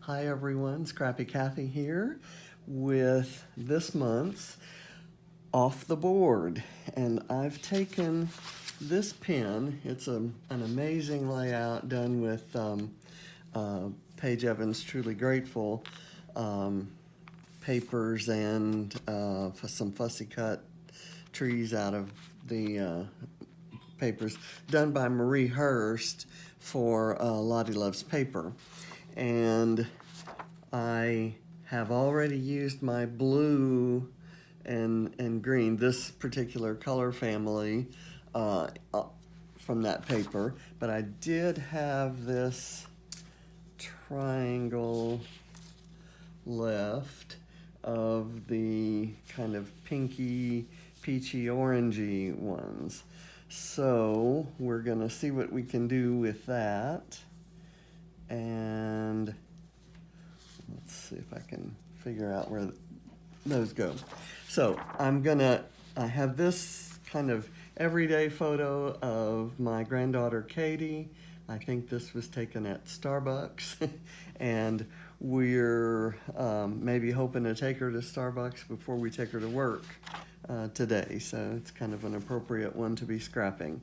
Hi everyone, Scrappy Kathy here with this month's Off the Board. And I've taken this pen, it's an amazing layout done with Paige Evans Truly Grateful papers and some fussy cut trees out of the papers done by Marie Hirst for Lottie Loves Paper. And I have already used my blue and green, this particular color family from that paper, but I did have this triangle left of the kind of pinky, peachy, orangey ones. So we're gonna see what we can do with that. And let's see if I can figure out where those go. So I have this kind of everyday photo of my granddaughter Katie. I think this was taken at Starbucks. And we're maybe hoping to take her to Starbucks before we take her to work today. So it's kind of an appropriate one to be scrapping.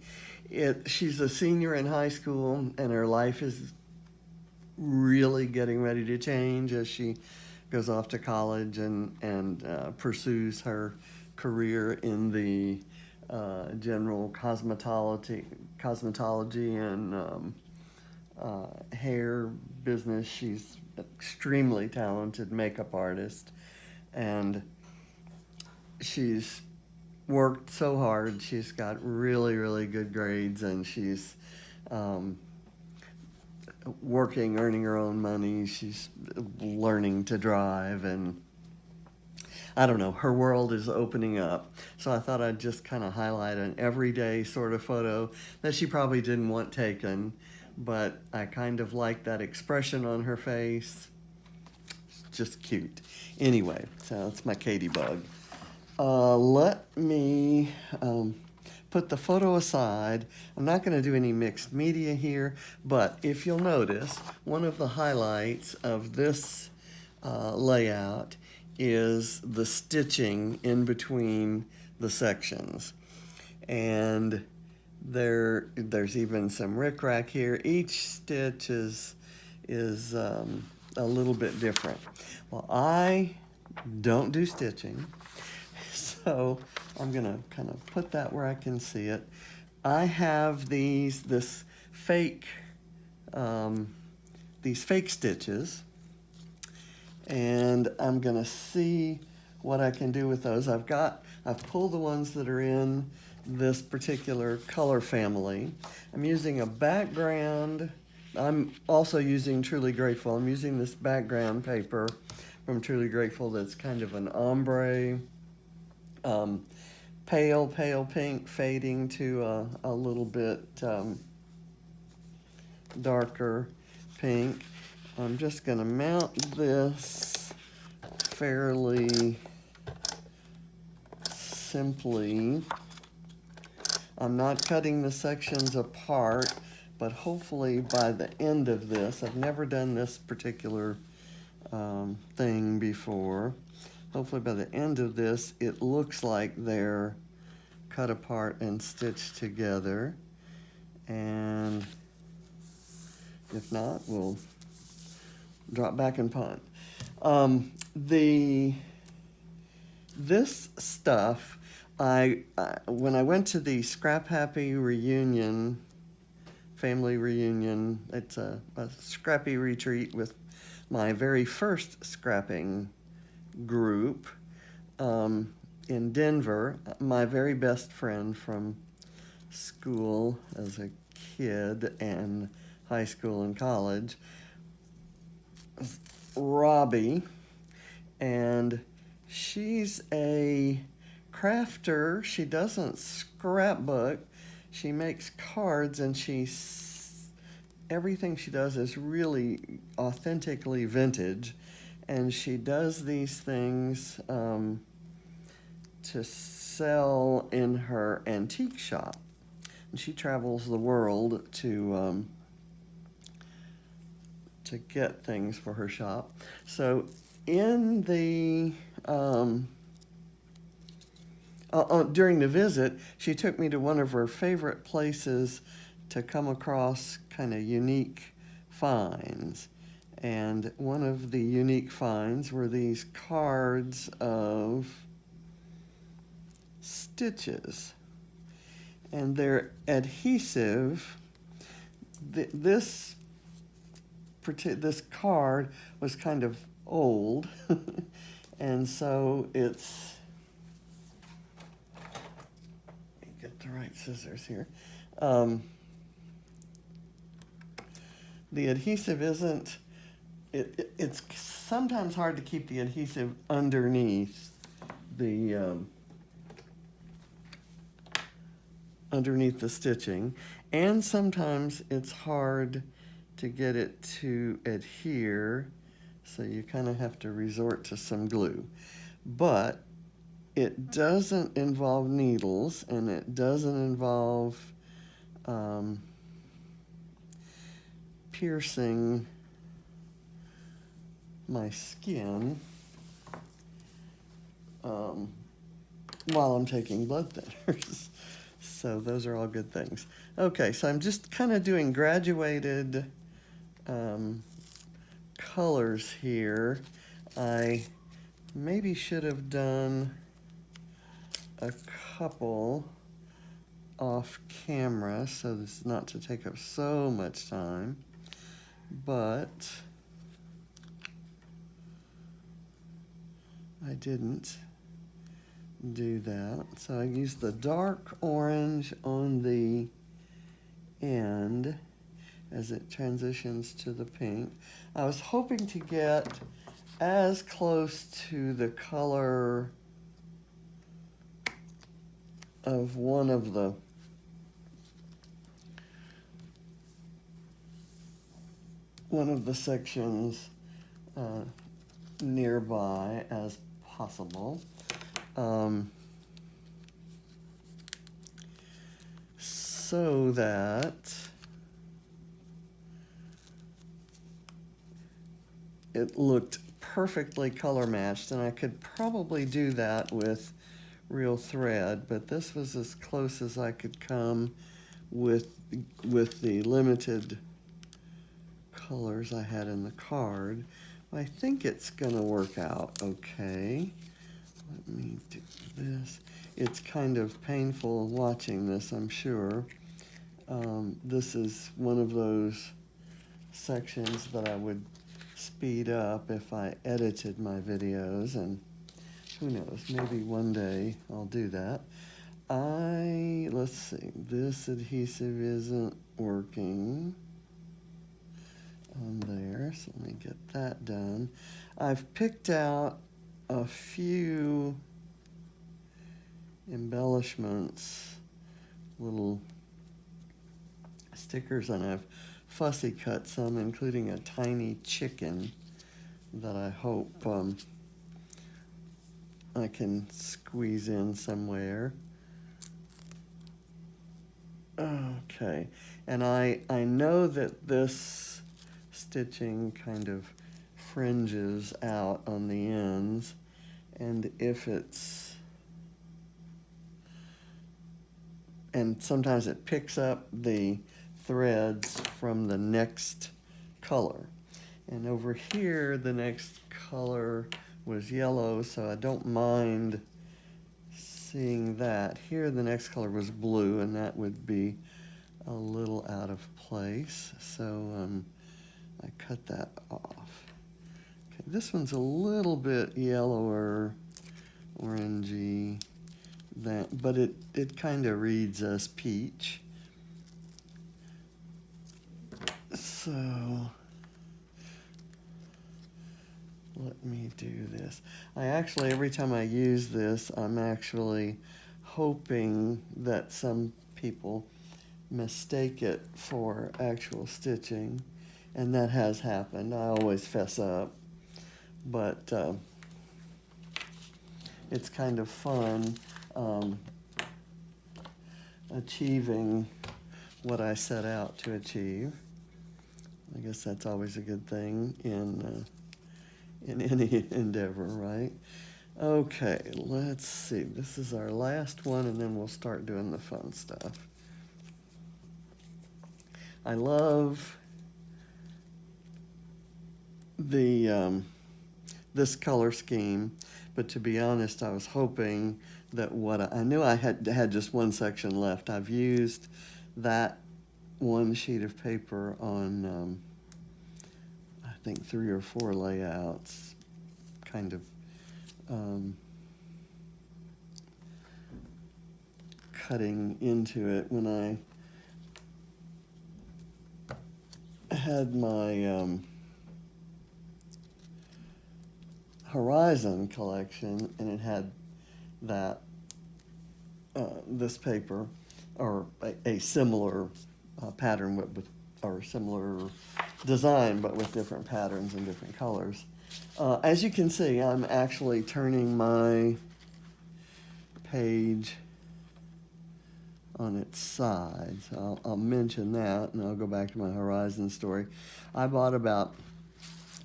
She's a senior in high school, and her life is really getting ready to change as she goes off to college and pursues her career in the general cosmetology and hair business. She's extremely talented makeup artist, and she's worked so hard. She's got really, really good grades, and she's working, earning her own money. She's learning to drive, and I don't know, her world is opening up. So I thought I'd just kind of highlight an everyday sort of photo that she probably didn't want taken, but I kind of like that expression on her face. It's just cute. Anyway, so it's my KatieBug. Let me put the photo aside. I'm not going to do any mixed media here, but if you'll notice, one of the highlights of this layout is the stitching in between the sections. And there's even some rickrack here. Each stitch is a little bit different. Well, I don't do stitching, so I'm gonna kind of put that where I can see it. I have these fake stitches, and I'm gonna see what I can do with those. I've pulled the ones that are in this particular color family. I'm using a background. I'm also using Truly Grateful. I'm using this background paper from Truly Grateful that's kind of an ombre, pale pink fading to a little bit darker pink. I'm just going to mount this fairly simply. I'm not cutting the sections apart, but hopefully by the end of this, I've never done this particular thing before. Hopefully by the end of this, it looks like they're cut apart and stitched together. And if not, we'll drop back and punt. This stuff, when I went to the Scrap Happy reunion, family reunion, it's a scrappy retreat with my very first scrapping group in Denver. My very best friend from school as a kid and high school and college, Robbie, and she's a crafter. She doesn't scrapbook. She makes cards, and everything she does is really authentically vintage. And she does these things to sell in her antique shop. And she travels the world to to get things for her shop. So in the during the visit, she took me to one of her favorite places to come across kind of unique finds. And one of the unique finds were these cards of stitches. And they're adhesive. This card was kind of old, and so it's, let me get the right scissors here. The adhesive isn't, it's sometimes hard to keep the adhesive underneath the stitching, and sometimes it's hard to get it to adhere, so you kind of have to resort to some glue. But it doesn't involve needles, and it doesn't involve piercing my skin while I'm taking blood thinners. So those are all good things. Okay, so I'm just kind of doing graduated colors here. I maybe should have done a couple off camera so this is not to take up so much time, but I didn't do that. So I used the dark orange on the end as it transitions to the pink. I was hoping to get as close to the color of one of the sections nearby as possible. So that it looked perfectly color matched, and I could probably do that with real thread, but this was as close as I could come with the limited colors I had in the card. I think it's gonna work out okay. Let me do this. It's kind of painful watching this, I'm sure. This is one of those sections that I would speed up if I edited my videos, and who knows, maybe one day I'll do that. Let's see, this adhesive isn't working on there, so let me get that done. I've picked out a few embellishments, little stickers, and I've fussy cut some, including a tiny chicken that I hope I can squeeze in somewhere. Okay, and I know that this stitching kind of fringes out on the ends, and and sometimes it picks up the threads from the next color. And over here, the next color was yellow, so I don't mind seeing that. Here, the next color was blue, and that would be a little out of place. So I cut that off. Okay, this one's a little bit yellower, orangey, but it kind of reads as peach. So let me do this. Every time I use this, I'm actually hoping that some people mistake it for actual stitching, and that has happened. I always fess up, but it's kind of fun achieving what I set out to achieve. I guess that's always a good thing in any endeavor, right? Okay, let's see. This is our last one, and then we'll start doing the fun stuff. I love the this color scheme, but to be honest, I was hoping that I knew I had just one section left. I've used that one sheet of paper on I think 3 or 4 layouts, kind of cutting into it when I had my Horizon collection, and it had that this paper, or a similar pattern or similar design, but with different patterns and different colors. As you can see, I'm actually turning my page on its side. So I'll mention that, and I'll go back to my Horizon story. I bought about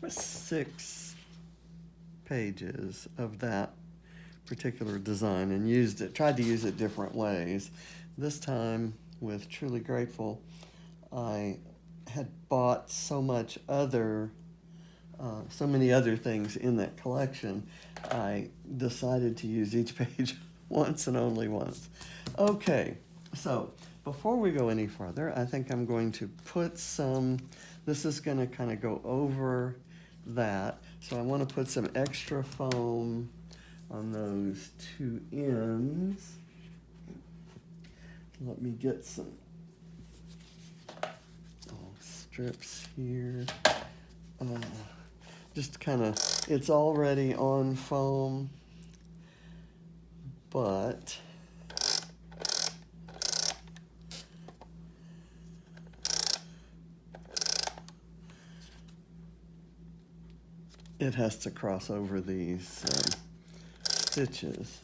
6 pages of that particular design and tried to use it different ways. This time, with Truly Grateful, I had bought so many other things in that collection, I decided to use each page once and only once. Okay, so before we go any further, I think I'm going to put this is going to kind of go over that. So I want to put some extra foam on those 2 ends. Let me get some strips here. Just kind of, it's already on foam, but it has to cross over these stitches.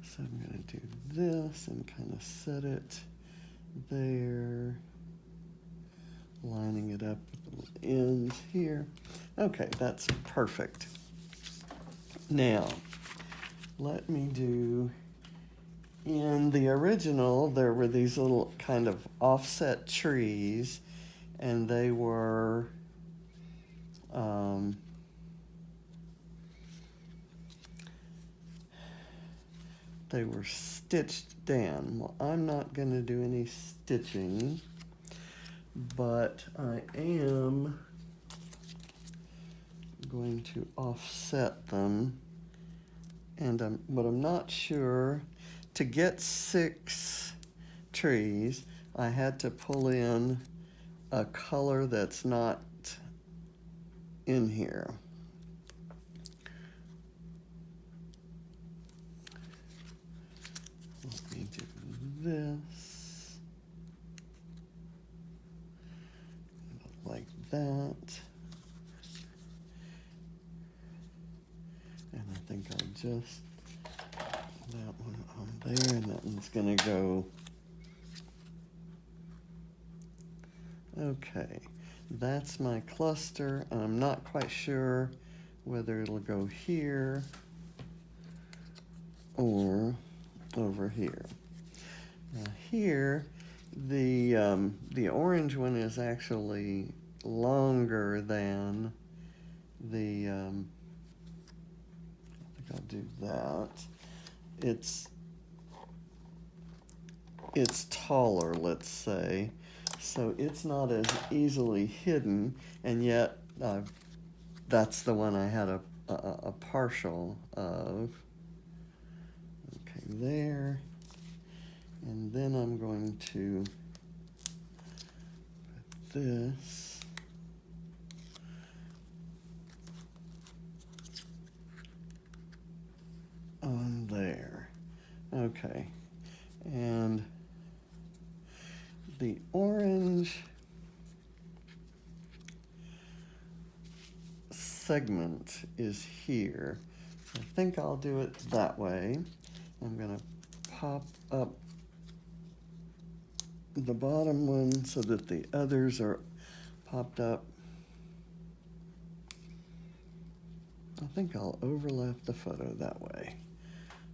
So I'm going to do this and kind of set it there, lining it up with the ends here. Okay, that's perfect. Now, let me do, in the original, there were these little kind of offset trees, and they were stitched down. Well, I'm not going to do any stitching, but I am going to offset them, but I'm not sure. To get 6 trees, I had to pull in a color that's not in here. Let me do this, like that, and I think I'll just that one on there, and that one's gonna go. Okay, that's my cluster, and I'm not quite sure whether it'll go here or over here. Now here, the orange one is actually longer than the, I think I'll do that. It's taller, let's say, so it's not as easily hidden, and yet that's the one I had a partial of. Okay, there. And then I'm going to put this on there. Okay. And the orange segment is here. So I think I'll do it that way. I'm going to pop up the bottom one so that the others are popped up. I think I'll overlap the photo that way,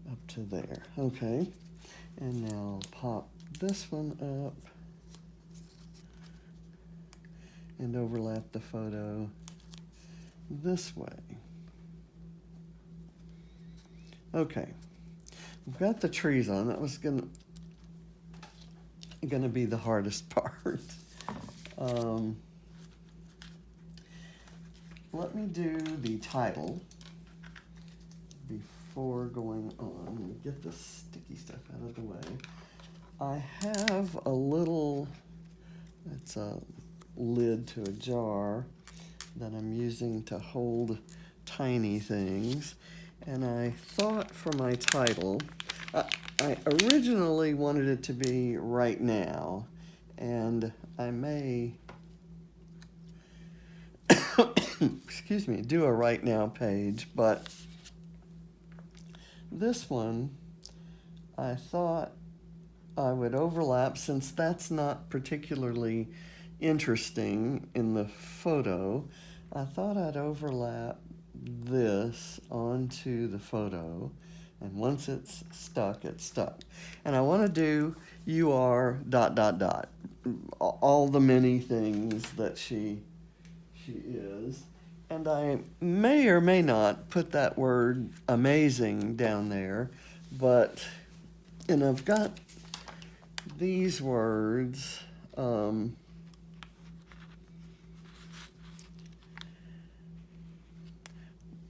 up to there. Okay, and now I'll pop this one up and overlap the photo this way. Okay, we've got the trees on. That was gonna be the hardest part. Let me do the title before going on. Let me get the sticky stuff out of the way. I have a little, it's a lid to a jar that I'm using to hold tiny things. And I thought for my title, I originally wanted it to be Right Now, and I may excuse me, do a Right Now page, but this one I thought I would overlap, since that's not particularly interesting in the photo. I thought I'd overlap this onto the photo, and once it's stuck, it's stuck. And I want to do you are ... all the many things that she is. And I may or may not put that word amazing down there, but, and I've got these words,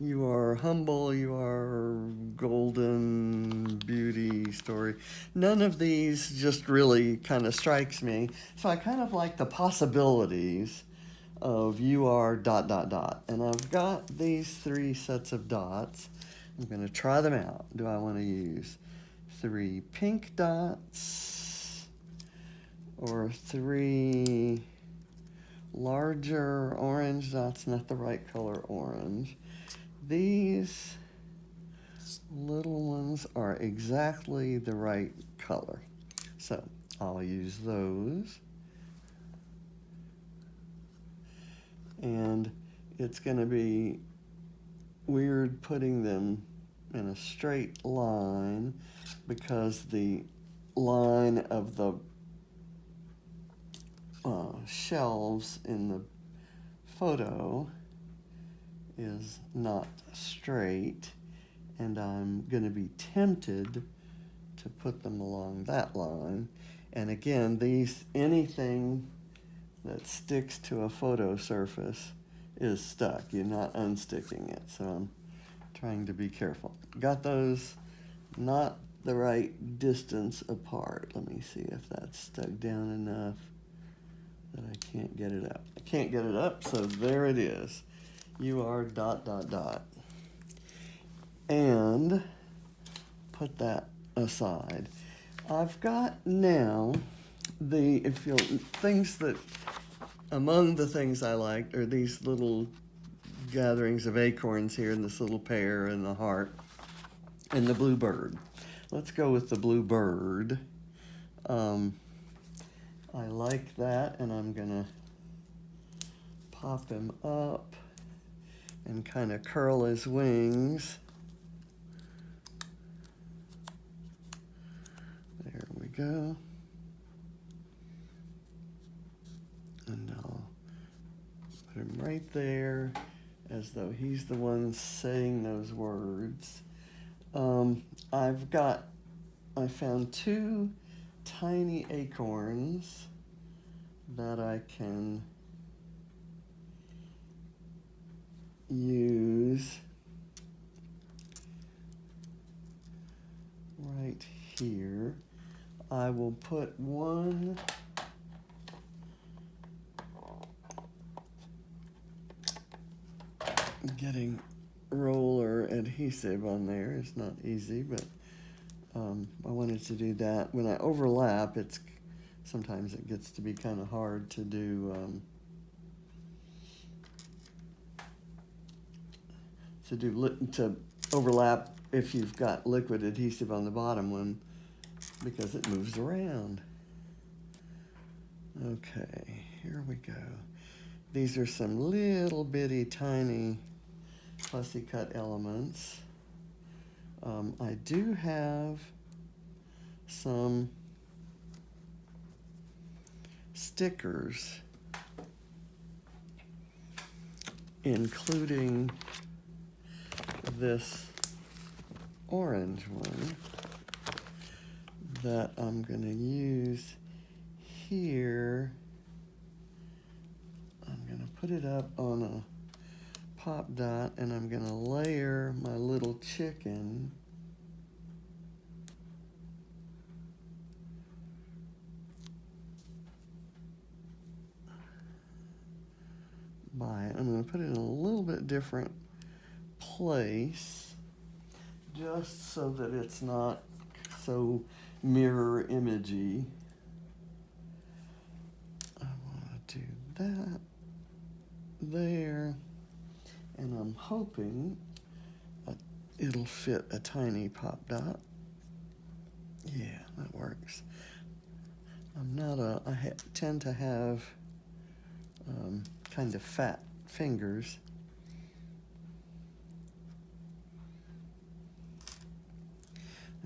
you are humble, you are golden, beauty, story. None of these just really kind of strikes me. So I kind of like the possibilities of you are ... And I've got these 3 sets of dots. I'm going to try them out. Do I want to use 3 pink dots or 3 larger orange dots? Not the right color orange. These little ones are exactly the right color. So I'll use those. And it's going to be weird putting them in a straight line, because the line of the shelves in the photo is not straight, and I'm going to be tempted to put them along that line. And again, anything that sticks to a photo surface is stuck. You're not unsticking it, so I'm trying to be careful. Got those not the right distance apart. Let me see if that's stuck down enough that I can't get it up. I can't get it up, so there it is. You are ... And put that aside. I've got now among the things I liked are these little gatherings of acorns here, and this little pear and the heart and the blue bird. Let's go with the blue bird. I like that, and I'm gonna pop him up and kind of curl his wings. There we go. And I'll put him right there, as though he's the one saying those words. I found 2 tiny acorns that I can use right here. I will put one getting roller adhesive on there is not easy, but I wanted to do that. When I overlap, sometimes it gets to be kind of hard to do to overlap if you've got liquid adhesive on the bottom one, because it moves around. Okay, here we go. these are some little bitty tiny fussy cut elements. I do have some stickers, including this orange one that I'm going to use here. I'm going to put it up on a pop dot, and I'm going to layer my little chicken by it. I'm going to put it in a little bit different place just so that it's not so mirror imagey. I want to do that there, and I'm hoping it'll fit a tiny pop dot. Yeah, that works. I tend to have kind of fat fingers.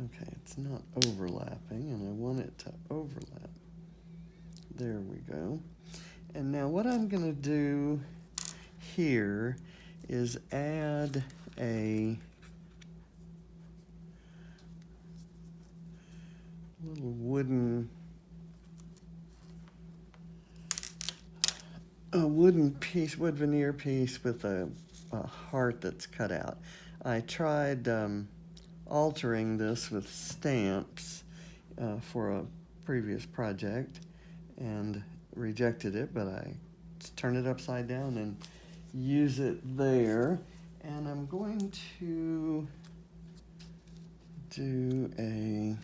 Okay, it's not overlapping, and I want it to overlap. There we go. And now what I'm going to do here is add a little wooden wood veneer piece with a heart that's cut out. I tried altering this with stamps for a previous project and rejected it, but I turn it upside down and use it there. And I'm going to do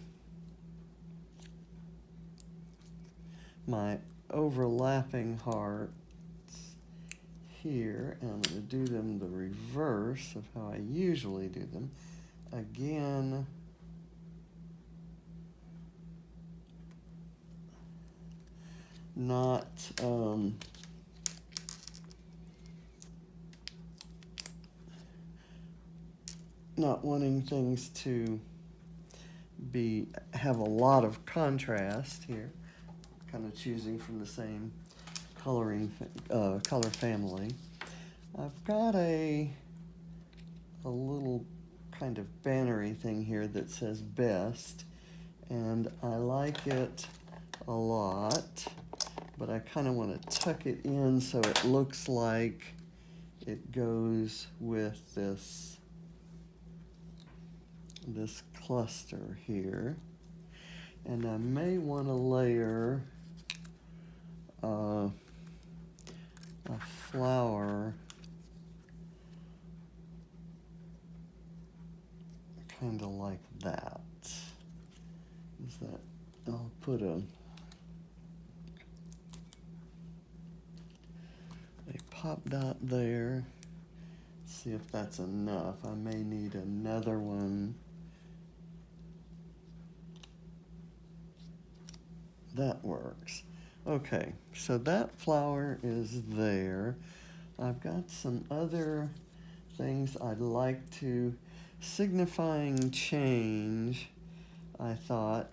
my overlapping hearts here, and I'm going to do them the reverse of how I usually do them. Again, not wanting things to have a lot of contrast here. Kind of choosing from the same color family. I've got a little kind of bannery thing here that says best, and I like it a lot, but I kind of want to tuck it in so it looks like it goes with this cluster here. And I may want to layer a flower kind of like that. I'll put a pop dot there. See if that's enough. I may need another one. That works. Okay, so that flower is there. I've got some other things I'd like to, signifying change, I thought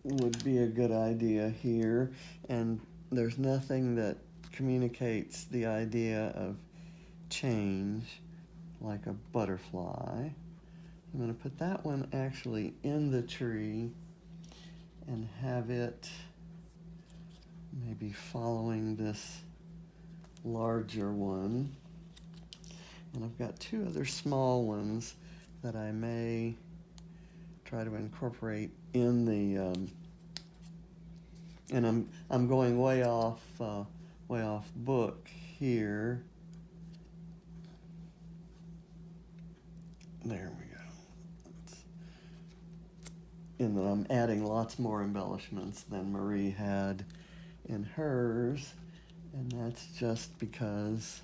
would be a good idea here. And there's nothing that communicates the idea of change like a butterfly. I'm going to put that one actually in the tree and have it maybe following this larger one. And I've got two other small ones that I may try to incorporate in the and I'm going way off book here. There we go. And then I'm adding lots more embellishments than Marie had in hers, and that's just because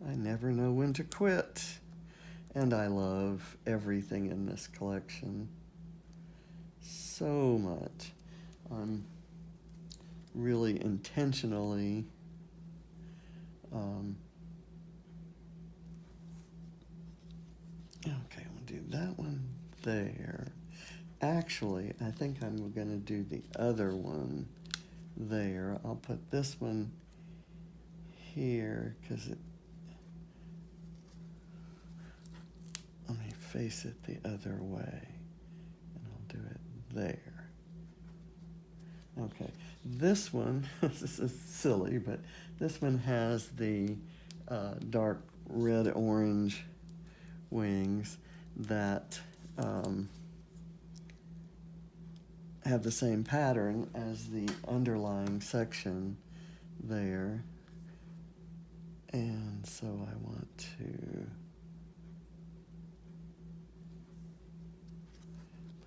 I never know when to quit, and I love everything in this collection so much. I'm really intentionally okay, I'm going to do that one there. Actually, I think I'm going to do the other one there. I'll put this one here because let me face it the other way, and I'll do it there. Okay, this one, this is silly, but this one has the dark red-orange wings that have the same pattern as the underlying section there. And so I want to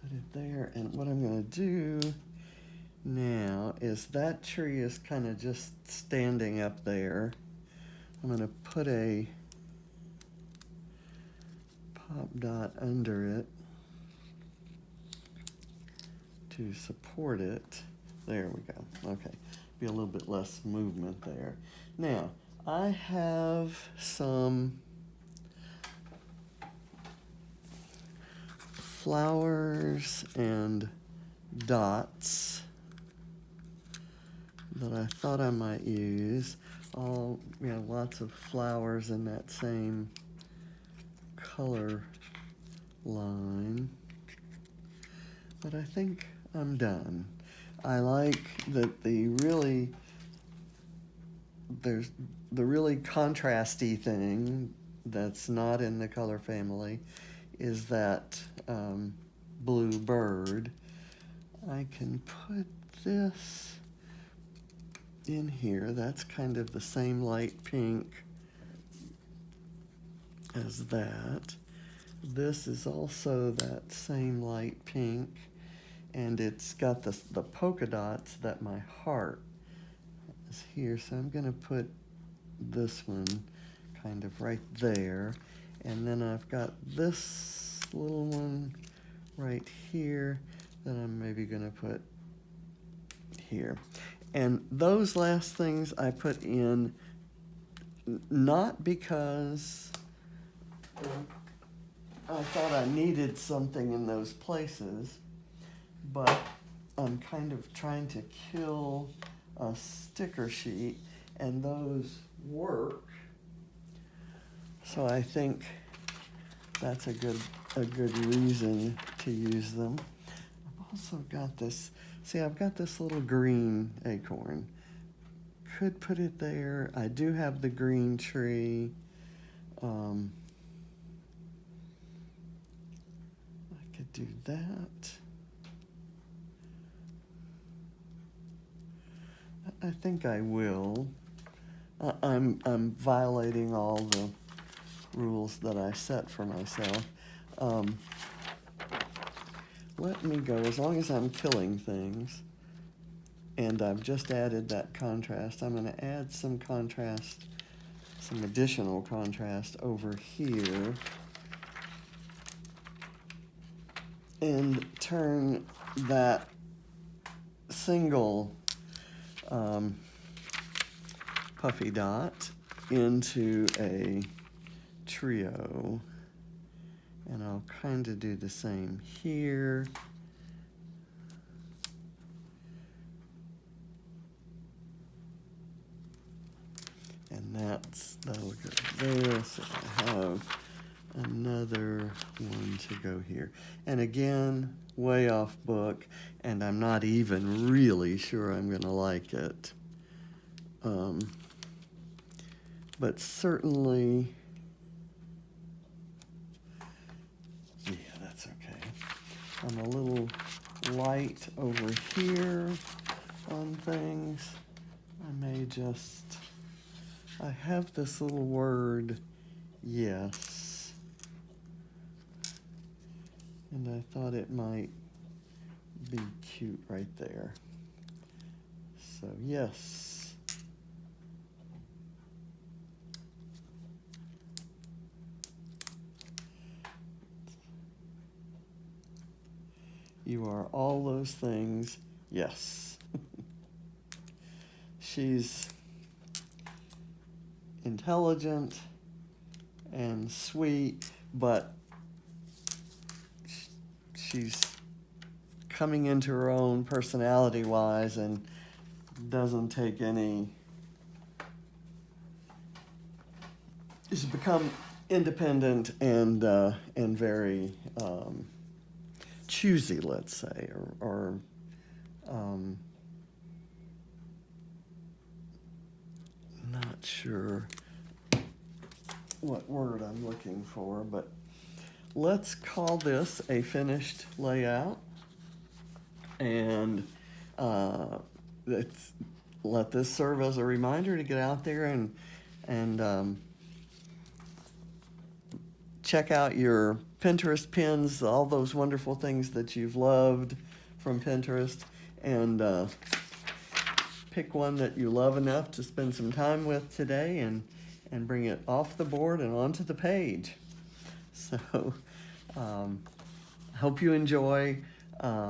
put it there. And what I'm going to do now is that tree is kind of just standing up there. I'm going to put a pop dot under it to support it. There we go. Okay, be a little bit less movement there. Now, I have some flowers and dots that I thought I might use. Lots of flowers in that same color line. But I think I'm done. I like that there's the really contrasty thing that's not in the color family is that blue bird. I can put this in here. That's kind of the same light pink as that. This is also that same light pink, and it's got the polka dots that my heart is here. So I'm going to put this one kind of right there. And then I've got this little one right here that I'm maybe going to put here. And those last things I put in not because I thought I needed something in those places, but I'm kind of trying to kill a sticker sheet, and those work. So I think that's a good reason to use them. I've also got this, I've got this little green acorn. Could put it there. I do have the green tree. I could do that. I think I will. I'm violating all the rules that I set for myself. Let me go, as long as I'm killing things, and I've just added that contrast, I'm going to add some contrast, some additional contrast over here, and turn that single puffy dot into a trio. And I'll kind of do the same here. And that'll go there. So I have another one to go here. And again, way off book, and I'm not even really sure I'm going to like it. But certainly, yeah, that's okay. I'm a little light over here on things. I may just, I have this little word, yes. And I thought it might be cute right there. So, yes. You are all those things, yes. She's intelligent and sweet, but she's coming into her own personality-wise and doesn't take any. She's become independent and very choosy, let's say, or not sure what word I'm looking for, but let's call this a finished layout, and let this serve as a reminder to get out there and check out your Pinterest pins, all those wonderful things that you've loved from Pinterest, and pick one that you love enough to spend some time with today and bring it off the board and onto the page. So hope you enjoy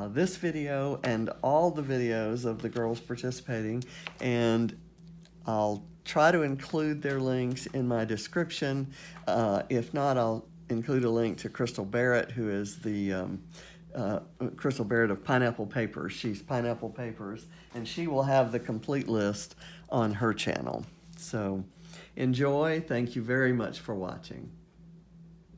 this video and all the videos of the girls participating, and I'll try to include their links in my description. If not, I'll include a link to Crystal Barrett, who is the Crystal Barrett of Pineapple Papers. She's Pineapple Papers, and she will have the complete list on her channel. So enjoy. Thank you very much for watching.